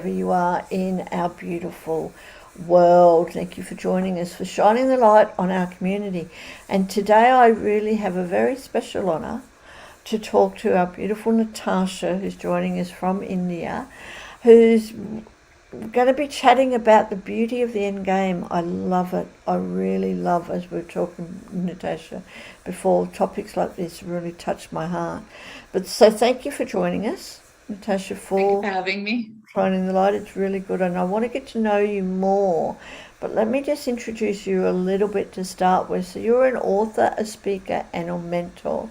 wherever you are in our beautiful world. Thank you for joining us, for shining the light on our community. And today I really have a very special honour to talk to our beautiful Natasha, who's joining us from India, who's going to be chatting about the beauty of the end game. I love it. I really love, as we were talking, Natasha, before, topics like this really touch my heart. But so thank you for joining us, Natasha, Thank you for for having me. shining the light. It's really good, and I want to get to know you more. But let me just introduce you a little bit to start with. So you're an author, a speaker, and a mentor.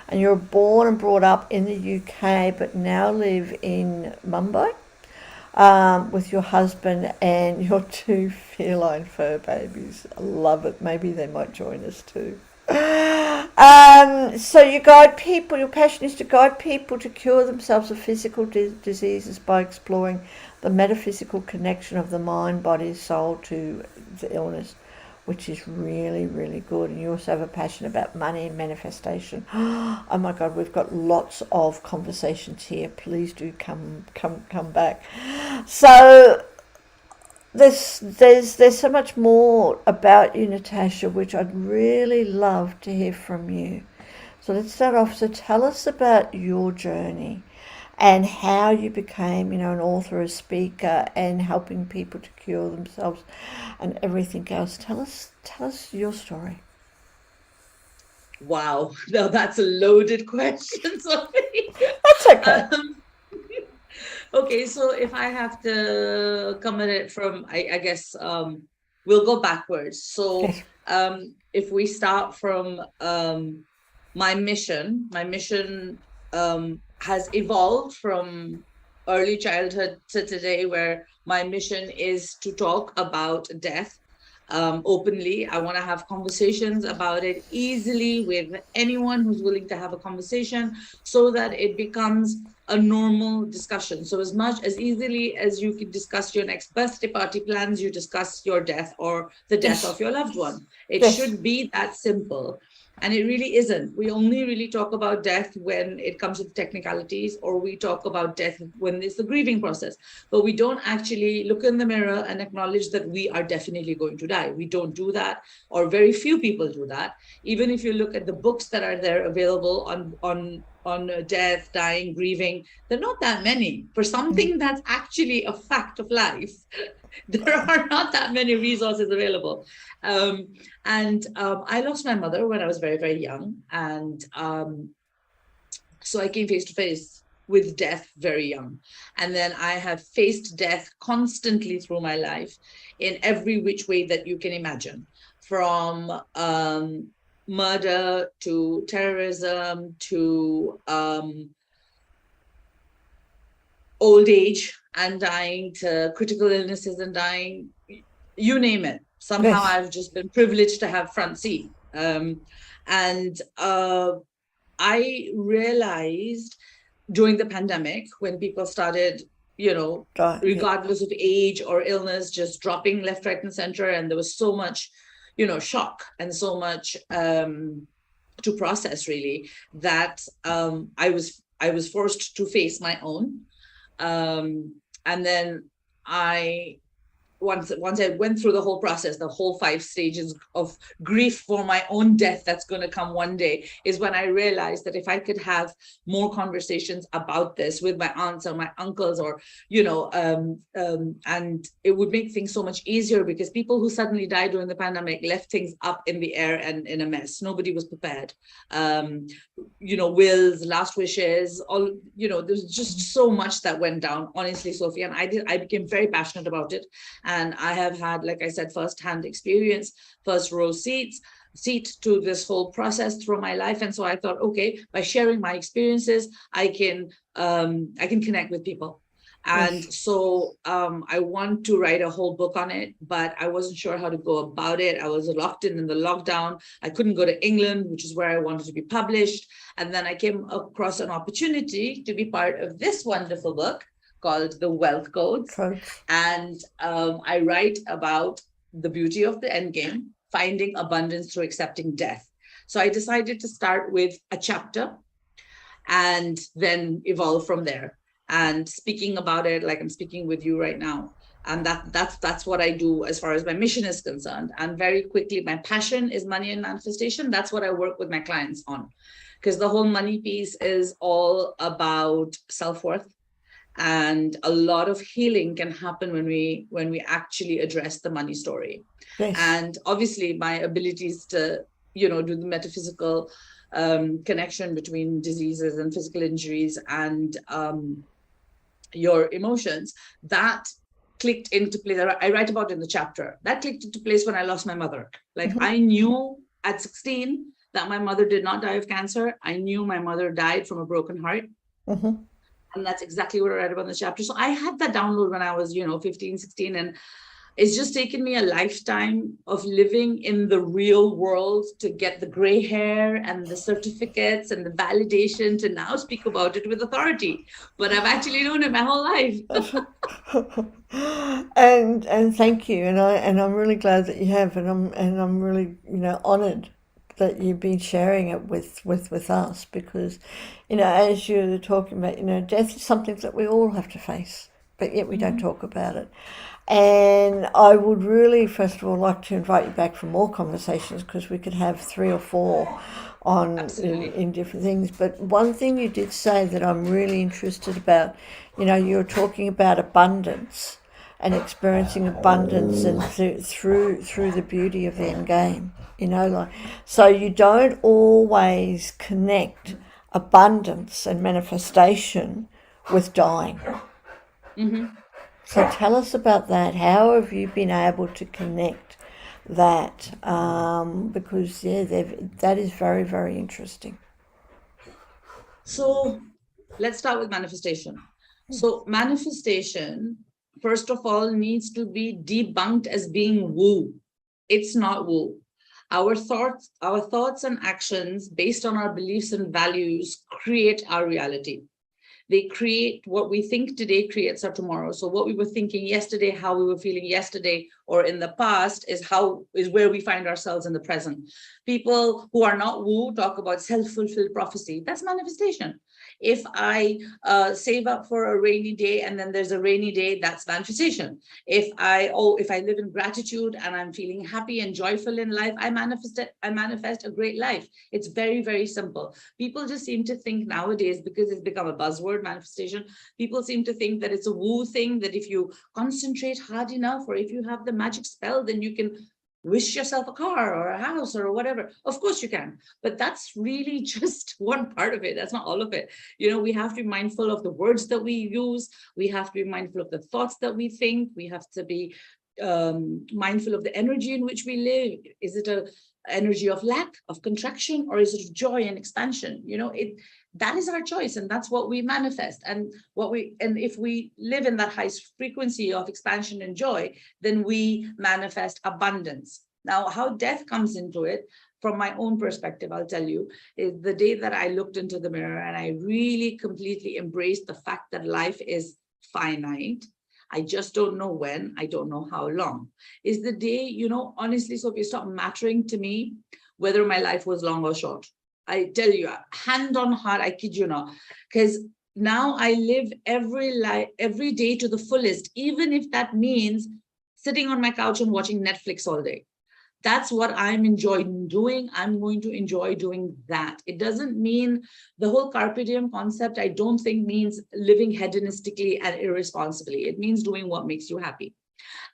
And you're born and brought up in the UK, but now live in Mumbai with your husband and your two feline fur babies. I love it. Maybe they might join us too. So you guide people, your passion is to guide people to cure themselves of physical diseases by exploring the metaphysical connection of the mind, body, soul to the illness, which is really, really good. And you also have a passion about money and manifestation. Oh my God, we've got lots of conversations here. Please do come back. So there's so much more about you, Natasha, which I'd really love to hear from you. So let's start off. So tell us about your journey and how you became, an author, a speaker, and helping people to cure themselves and everything else. Tell us your story. Wow, now that's a loaded question, Sophie. That's okay. um, okay, so if I have to come at it from, I guess we'll go backwards. So Yes. if we start from my mission has evolved from early childhood to today, where my mission is to talk about death openly. I want to have conversations about it easily with anyone who's willing to have a conversation, so that it becomes a normal discussion. So as much as easily as you can discuss your next birthday party plans, you discuss your death or the death Yes. of your loved one. It Yes. should be that simple. And it really isn't. We only really talk about death when it comes to the technicalities, or we talk about death when it's the grieving process. But we don't actually look in the mirror and acknowledge that we are definitely going to die. We don't do that, or very few people do that. Even if you look at the books that are there available on death, dying, grieving, there are not that many for something that's actually a fact of life. There are not that many resources available. Um, and I lost my mother when I was very, very young. And so I came face to face with death very young. And then I have faced death constantly through my life in every which way that you can imagine, from murder to terrorism to old age and dying to critical illnesses and dying, you name it. Somehow Yes. I've just been privileged to have front seat. And I realized during the pandemic, when people started, Yeah. regardless of age or illness, just dropping left, right, and center, and there was so much, shock and so much to process, really, that I was forced to face my own. And then I once I went through the whole process, the whole 5 stages of grief for my own death that's going to come one day, is when I realized that if I could have more conversations about this with my aunts or my uncles, or and it would make things so much easier, because people who suddenly died during the pandemic left things up in the air and in a mess. Nobody was prepared. um, wills, last wishes, all, there's just so much that went down, honestly, Sophie. And I became very passionate about it. And I have had, like I said, first-hand experience, first row seat to this whole process through my life. And so I thought, okay, by sharing my experiences, I can connect with people. And Yes. so I want to write a whole book on it, but I wasn't sure how to go about it. I was locked in the lockdown. I couldn't go to England, which is where I wanted to be published. And then I came across an opportunity to be part of this wonderful book called The Wealth Codes. Coach. And I write about the beauty of the end game, finding abundance through accepting death. So I decided to start with a chapter and then evolve from there. and speaking about it like I'm speaking with you right now. And that's what I do as far as my mission is concerned. And very quickly, my passion is money and manifestation. That's what I work with my clients on, because the whole money piece is all about self-worth, and a lot of healing can happen when we actually address the money story. Yes. And obviously my abilities to do the metaphysical connection between diseases and physical injuries and your emotions, that clicked into place. I write about in the chapter that clicked into place when I lost my mother. Like, I knew at 16 that my mother did not die of cancer. I knew my mother died from a broken heart. And that's exactly what I read about in the chapter. So I had that download when I was 15, 16, and it's just taken me a lifetime of living in the real world to get the gray hair and the certificates and the validation to now speak about it with authority. But I've actually known it my whole life. and thank you, and I'm really glad that you have, and I'm really honored that you've been sharing it with us, because as you're talking about, death is something that we all have to face, but yet we don't talk about it. And I would really, first of all, like to invite you back for more conversations, because we could have 3 or 4 on in different things. But one thing you did say that I'm really interested about, you were talking about abundance and experiencing abundance, and through the beauty of the end game. So you don't always connect abundance and manifestation with dying. So tell us about that. How have you been able to connect that? Because that is very, very interesting. So let's start with manifestation. So manifestation, first of all, needs to be debunked as being woo. It's not woo. Our thoughts and actions based on our beliefs and values create our reality. They create what we think today creates our tomorrow. So what we were thinking yesterday, how we were feeling yesterday or in the past is where we find ourselves in the present. People who are not woo talk about self-fulfilled prophecy. That's manifestation. If I save up for a rainy day and then there's a rainy day, that's manifestation. If I live in gratitude and I'm feeling happy and joyful in life, I manifest a great life. It's very, very simple. People just seem to think nowadays, because it's become a buzzword, manifestation, people seem to think that it's a woo thing, that if you concentrate hard enough or if you have the magic spell, then you can wish yourself a car or a house or whatever. Of course you can, but that's really just one part of it. That's not all of it. We have to be mindful of the words that we use. We have to be mindful of the thoughts that we think. We have to be mindful of the energy in which we live. Is it a energy of lack, of contraction, or is it of joy and expansion? That is our choice, and that's what we manifest. And if we live in that high frequency of expansion and joy, then we manifest abundance. Now, how death comes into it, from my own perspective, I'll tell you, is the day that I looked into the mirror and I really completely embraced the fact that life is finite. I just don't know when, I don't know how long, is the day, honestly, so if you stop mattering to me whether my life was long or short. I tell you, hand on heart, I kid you not, because now I live every day to the fullest, even if that means sitting on my couch and watching Netflix all day. That's what I'm enjoying doing. I'm going to enjoy doing that. It doesn't mean the whole carpe diem concept, I don't think means living hedonistically and irresponsibly. It means doing what makes you happy.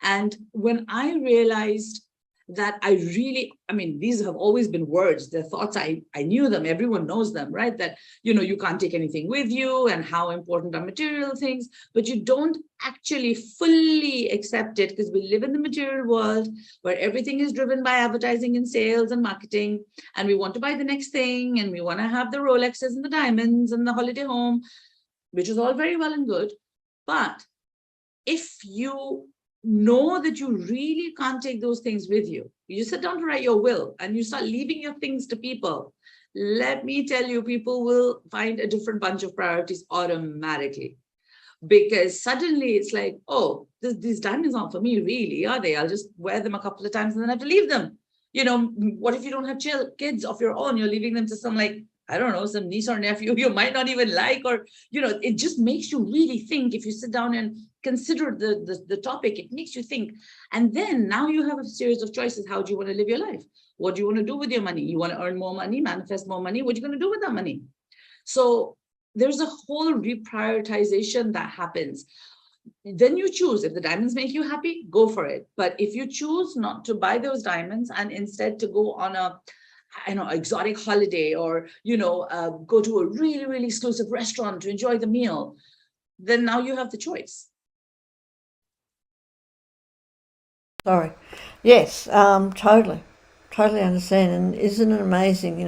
And when I realized that these have always been words, the thoughts, I knew them, everyone knows them, right? That, you can't take anything with you and how important are material things, but you don't actually fully accept it, because we live in the material world where everything is driven by advertising and sales and marketing. And we want to buy the next thing, and we want to have the Rolexes and the diamonds and the holiday home, which is all very well and good. But if you know that you really can't take those things with you, you sit down to write your will and you start leaving your things to people, let me tell you, people will find a different bunch of priorities automatically. Because suddenly it's like, oh, these diamonds aren't for me, really, are they? I'll just wear them a couple of times and then have to leave them. What if you don't have kids of your own? You're leaving them to some I don't know, some niece or nephew you might not even like, or, it just makes you really think. If you sit down and consider the topic, it makes you think. And then now you have a series of choices. How do you want to live your life? What do you want to do with your money? You want to earn more money, manifest more money? What are you going to do with that money? So there's a whole reprioritization that happens. Then you choose. If the diamonds make you happy, go for it. But if you choose not to buy those diamonds and instead to go on a exotic holiday, or go to a really, really exclusive restaurant to enjoy the meal, then now you have the choice. Sorry. Yes, totally understand. And isn't it amazing?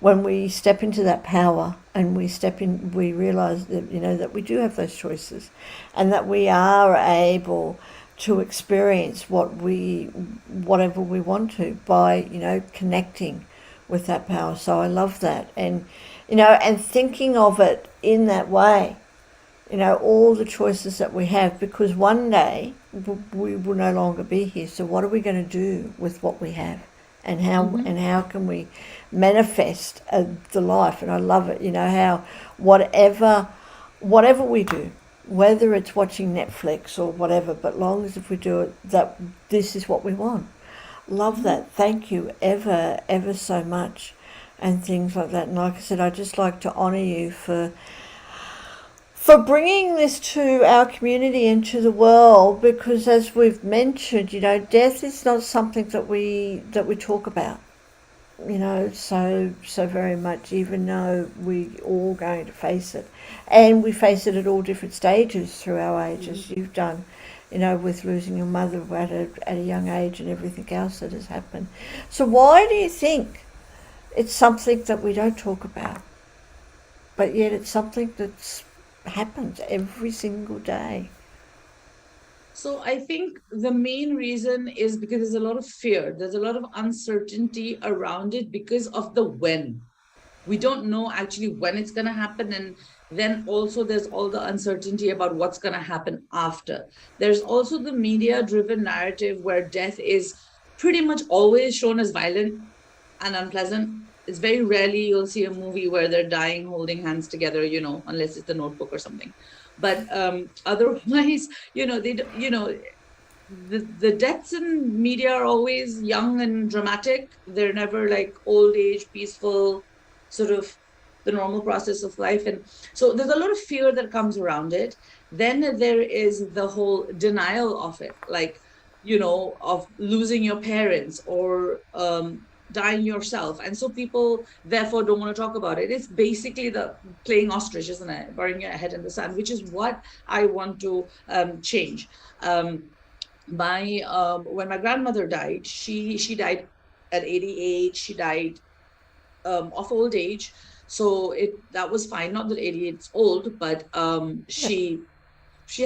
When we step into that power and we realize that that we do have those choices, and that we are able to experience whatever we want to by connecting with that power. So I love that, and and thinking of it in that way. All the choices that we have, because one day we will no longer be here. So what are we going to do with what we have, and how can we manifest the life? And I love it. How whatever we do, whether it's watching Netflix or whatever, but long as if we do it, that this is what we want. Love that. Thank you ever so much, and things like that. And like I said, I just like to honour you for bringing this to our community and to the world, because as we've mentioned, death is not something that we talk about, so very much, even though we all going to face it, and we face it at all different stages through our ages. You've done, with losing your mother at a young age and everything else that has happened. So why do you think it's something that we don't talk about, but yet it's something that's happens every single day? So I think the main reason is because there's a lot of fear. There's a lot of uncertainty around it because of the when. We don't know actually when it's going to happen. And then also there's all the uncertainty about what's going to happen after. There's also the media driven narrative where death is pretty much always shown as violent and unpleasant. It's very rarely you'll see a movie where they're dying holding hands together, unless it's The Notebook or something. But otherwise, the deaths in media are always young and dramatic. They're never like old age, peaceful, sort of the normal process of life. And so there's a lot of fear that comes around it. Then there is the whole denial of it, like, of losing your parents or dying yourself. And so people therefore don't want to talk about it. It's basically the playing ostrich, isn't it? Burying your head in the sand, which is what I want to change. When my grandmother died, she died at 88. She died of old age. So that was fine. Not that 88 is old, but she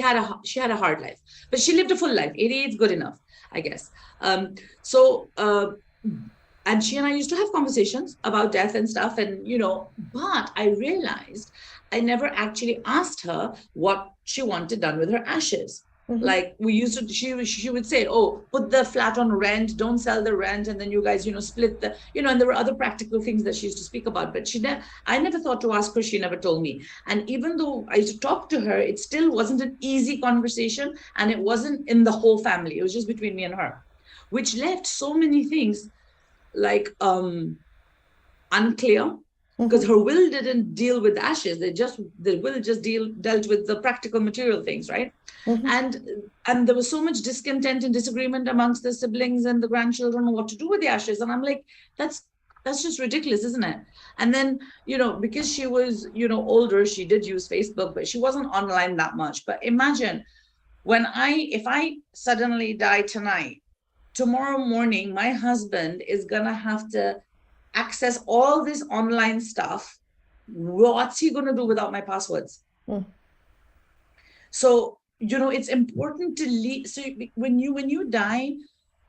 had a hard life, but she lived a full life. 88 is good enough, I guess. And she and I used to have conversations about death and stuff, and but I realized I never actually asked her what she wanted done with her ashes. Like we used to, she would say, "Oh, put the flat on rent, don't sell the rent, and then you guys, split the, and there were other practical things that she used to speak about." But I never thought to ask her. She never told me. And even though I used to talk to her, it still wasn't an easy conversation, and it wasn't in the whole family. It was just between me and her, which left so many things like unclear, because her will didn't deal with ashes. The will just dealt with the practical material things, right? And there was so much discontent and disagreement amongst the siblings and the grandchildren on what to do with the ashes. And I'm like, that's just ridiculous, isn't it? And then, because she was, older, she did use Facebook, but she wasn't online that much. But imagine if I suddenly die tonight, tomorrow morning, my husband is going to have to access all this online stuff. What's he going to do without my passwords? So, it's important to leave. So when you die,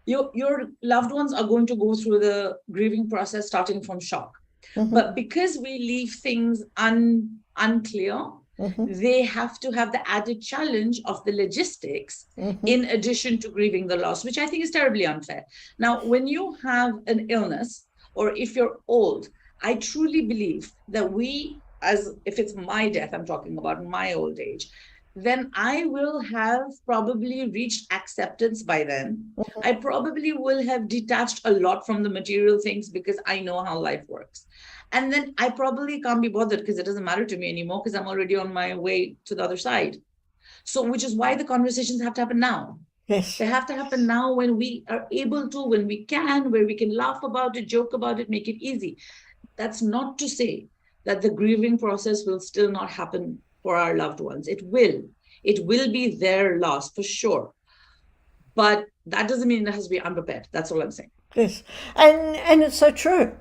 your loved ones are going to go through the grieving process, starting from shock. But because we leave things unclear, they have to have the added challenge of the logistics in addition to grieving the loss, which I think is terribly unfair. Now, when you have an illness, or if you're old I truly believe that we, as if it's my death, I'm talking about my old age, then I will have probably reached acceptance by then. I probably will have detached a lot from the material things because I know how life works. And then I probably can't be bothered because it doesn't matter to me anymore because I'm already on my way to the other side. So, which is why the conversations have to happen now. Yes. They have to happen now when we are able to, when we can, where we can laugh about it, joke about it, make it easy. That's not to say that the grieving process will still not happen for our loved ones. It will. It will be their loss for sure. But that doesn't mean it has to be unprepared. That's all I'm saying. Yes. And it's so true.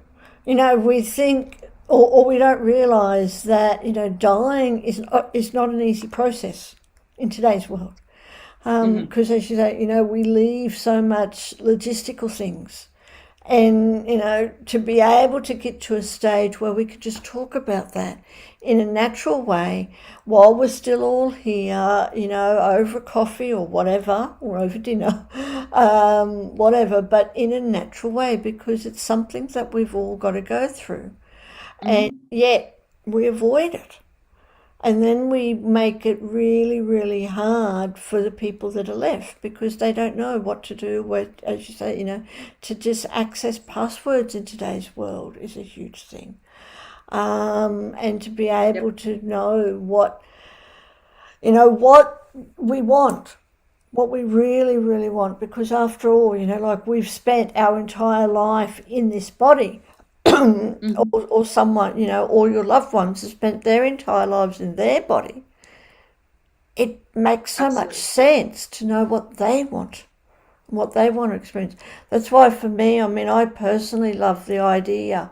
We think, or we don't realize that, dying is not an easy process in today's world. Because as you say, we leave so much logistical things. And, to be able to get to a stage where we could just talk about that in a natural way while we're still all here, over coffee or whatever, or over dinner, whatever, but in a natural way, because it's something that we've all got to go through. And yet we avoid it. And then we make it really, really hard for the people that are left because they don't know what to do. As you say, to just access passwords in today's world is a huge thing. And to be able to know what we want, what we really, really want. Because after all, like we've spent our entire life in this body. Or someone, or your loved ones have spent their entire lives in their body. It makes so much sense to know what they want, what they want to experience. That's why for me, I personally love the idea,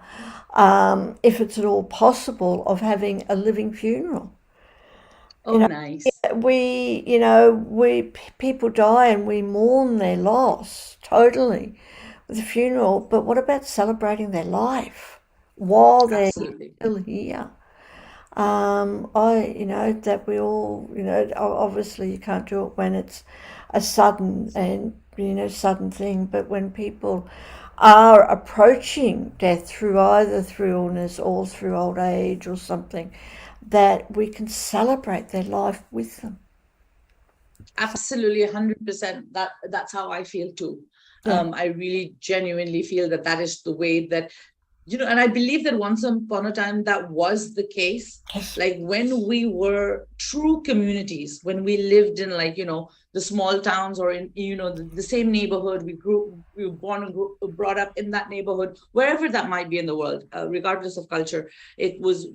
if it's at all possible, of having a living funeral. Oh, nice. People die and we mourn their loss totally with a funeral, but what about celebrating their life while they're Absolutely. still here? That we all, obviously you can't do it when it's a sudden thing, but when people are approaching death either through illness or through old age or something, that we can celebrate their life with them. Absolutely, 100%. That's how I feel too. Yeah. I really genuinely feel that is the way that, and I believe that once upon a time that was the case. Yes. Like when we were true communities, when we lived in the small towns or in, the same neighborhood, we were born and brought up in that neighborhood, wherever that might be in the world, regardless of culture. It was,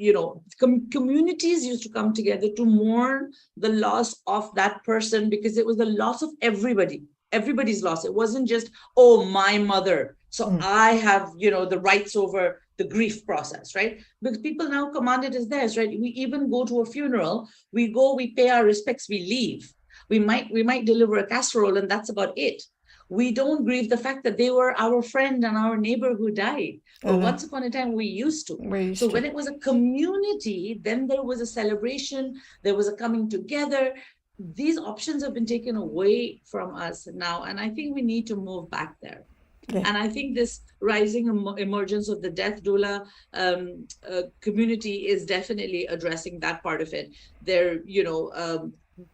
communities used to come together to mourn the loss of that person because it was the loss of everybody's loss. It wasn't just, oh, my mother, so I have, the rights over the grief process, right? Because people now command it as theirs, right? We even go to a funeral, we pay our respects, we leave. We might deliver a casserole and that's about it. We don't grieve the fact that they were our friend and our neighbor who died. But once upon a time, we used to. When it was a community, then there was a celebration, there was a coming together. These options have been taken away from us now. And I think we need to move back there. Yeah. And I think this rising emergence of the death doula community is definitely addressing that part of it.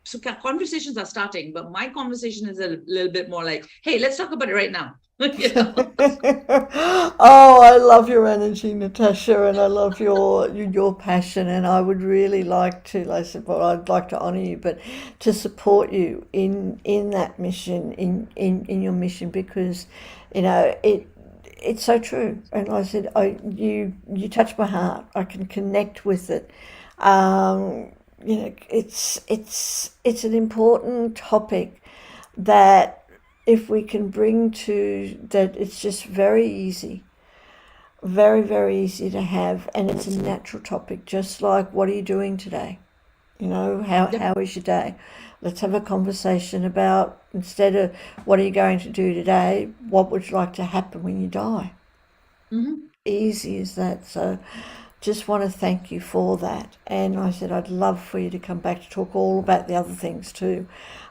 So conversations are starting, but my conversation is a little bit more like, hey, let's talk about it right now. Oh, I love your energy, Natasha, and I love your passion, and I would really like to, I'd like to honor you, but to support you in that mission, in your mission, because it's so true. And I said, you touch my heart. I can connect with it. It's an important topic that if we can bring to that, it's just very easy, very, very easy to have, and it's a natural topic, just like, what are you doing today? How is your day? Let's have a conversation about, instead of what are you going to do today, what would you like to happen when you die? Easy as that. So just want to thank you for that. And I said I'd love for you to come back to talk all about the other things too.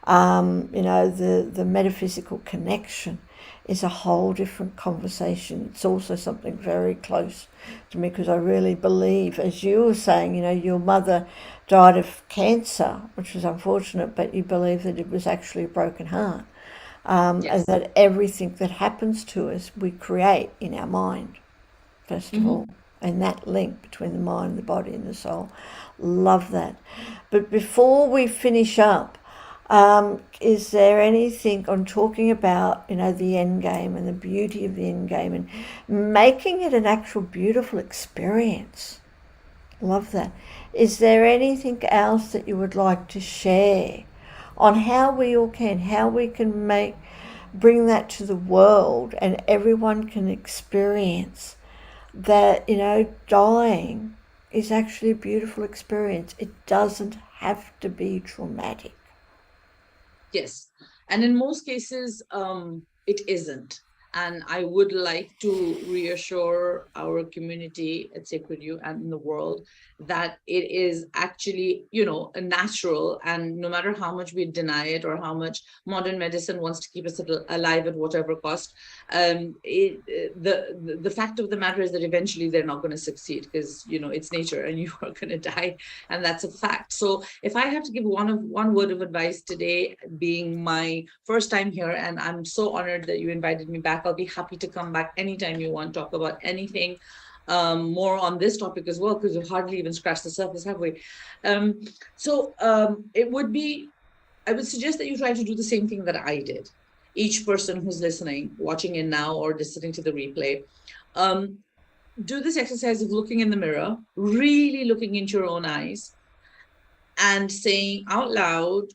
The metaphysical connection is a whole different conversation. It's also something very close to me because I really believe, as you were saying, your mother died of cancer, which was unfortunate, but you believe that it was actually a broken heart. And Yes. that everything that happens to us, we create in our mind, first of all. Mm-hmm. And that link between the mind, the body, and the soul. Love that. But before we finish up, is there anything on talking about, the end game and the beauty of the end game and making it an actual beautiful experience? Love that. Is there anything else that you would like to share on how we can bring that to the world and everyone can experience that, dying is actually a beautiful experience. It doesn't have to be traumatic. Yes. And in most cases, it isn't. And I would like to reassure our community at Sacred U and in the world that it is actually, a natural. And no matter how much we deny it or how much modern medicine wants to keep us alive at whatever cost, the fact of the matter is that eventually they're not going to succeed because, it's nature and you are going to die. And that's a fact. So if I have to give one word of advice today, being my first time here, and I'm so honored that you invited me back. I'll be happy to come back anytime you want to talk about anything more on this topic as well, because we've hardly even scratched the surface, have we? It would be, I would suggest that you try to do the same thing that I did. Each person who's listening, watching in now, or listening to the replay, do this exercise of looking in the mirror, really looking into your own eyes, and saying out loud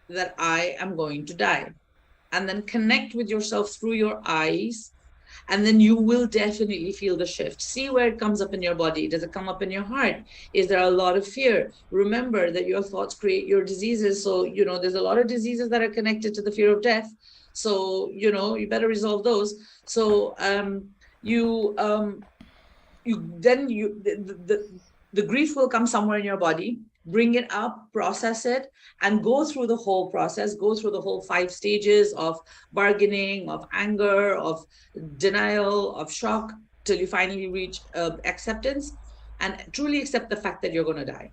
that I am going to die. And then connect with yourself through your eyes. And then you will definitely feel the shift. See where it comes up in your body. Does it come up in your heart? Is there a lot of fear? Remember that your thoughts create your diseases. So, there's a lot of diseases that are connected to the fear of death. So, you better resolve those. So, the grief will come somewhere in your body. Bring it up, process it, and go through the whole process. Go through the whole 5 stages of bargaining, of anger, of denial, of shock, till you finally reach acceptance and truly accept the fact that you're going to die.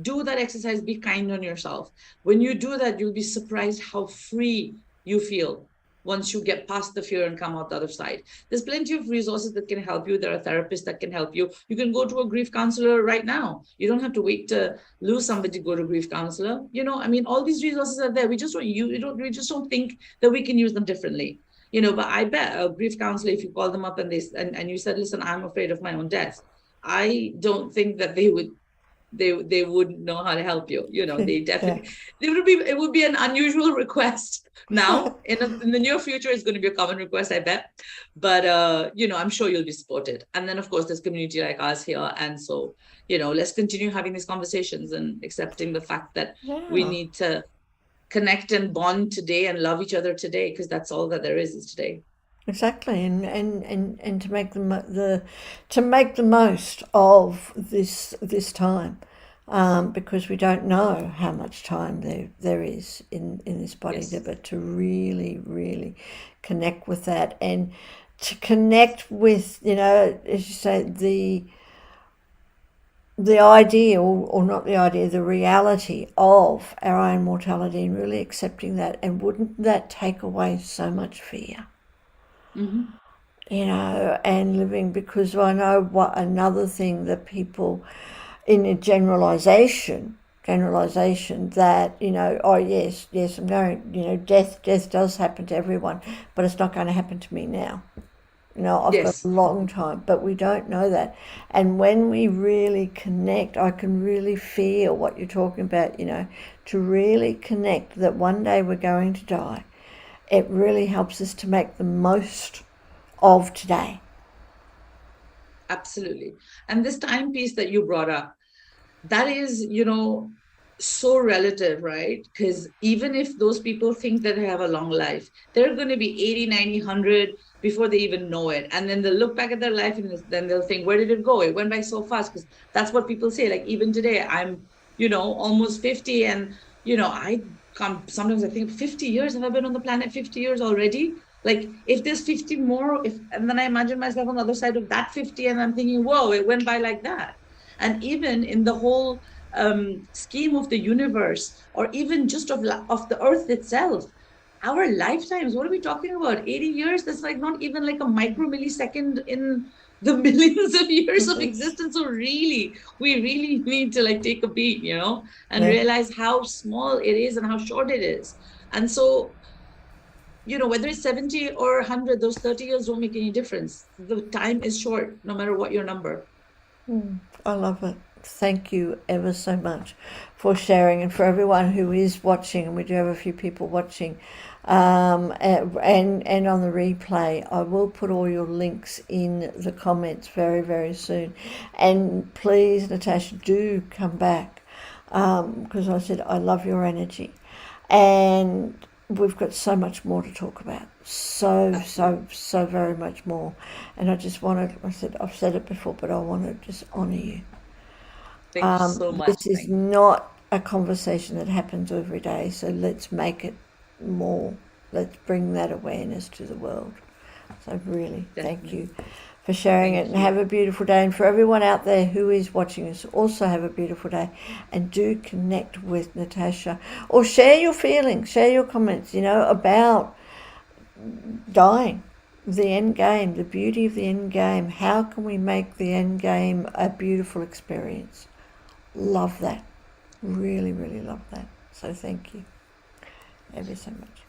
Do that exercise. Be kind on yourself. When you do that, you'll be surprised how free you feel once you get past the fear and come out the other side. There's plenty of resources that can help you. There are therapists that can help you. You can go to a grief counselor right now. You don't have to wait to lose somebody to go to a grief counselor. All these resources are there. We just don't think that we can use them differently. But I bet a grief counselor, if you call them up and you said, listen, I'm afraid of my own death, I don't think that they wouldn't know how to help you. They definitely, it would be an unusual request now. In the near future, it's going to be a common request, I bet. But I'm sure you'll be supported. And then of course there's community like ours here, and so let's continue having these conversations and accepting the fact that we need to connect and bond today and love each other today, because that's all that there is today. Exactly, and to make the most of this time, because we don't know how much time there is in this body, Yes. but to really connect with that, and to connect with, as you say, the idea, or not the idea, the reality of our own mortality, and really accepting that. And wouldn't that take away so much fear? Mm-hmm. And living, because I know what another thing that people, in a generalization that, oh yes, I'm going, death does happen to everyone, but it's not going to happen to me now. I've got a Yes. long time, but we don't know that. And when we really connect, I can really feel what you're talking about, to really connect that one day we're going to die. It really helps us to make the most of today. Absolutely. And this timepiece that you brought up, that is, so relative, right? Because even if those people think that they have a long life, they're going to be 80, 90, 100 before they even know it. And then they'll look back at their life and then they'll think, where did it go? It went by so fast. Because that's what people say. Like even today, I'm, almost 50. And, I come, sometimes I think 50 years. Have I been on the planet 50 years already? Like if there's 50 more, and then I imagine myself on the other side of that 50, and I'm thinking, whoa, it went by like that. And even in the whole scheme of the universe, or even just of the earth itself, our lifetimes, what are we talking about? 80 years? That's like not even like a micro millisecond in the millions of years of existence. So really, we really need to like take a beat, and Yeah. realize how small it is and how short it is. And so, whether it's 70 or 100, those 30 years don't make any difference. The time is short, no matter what your number. I love it. Thank you ever so much for sharing, and for everyone who is watching, and we do have a few people watching, and on the replay. I will put all your links in the comments very, very soon. And please, Natasha, do come back, because I said I love your energy, and we've got so much more to talk about. So very much more. And I just wanted, I've said it before, but I want to just honor you. Thank you so much. This is not a conversation that happens every day, so let's make it more. Let's bring that awareness to the world. So really, thank you for sharing it, and have a beautiful day. And for everyone out there who is watching us, also have a beautiful day, and do connect with Natasha, or share your feelings, share your comments, about dying, the end game, the beauty of the end game. How can we make the end game a beautiful experience? Love that. Really, really love that. So thank you ever so much.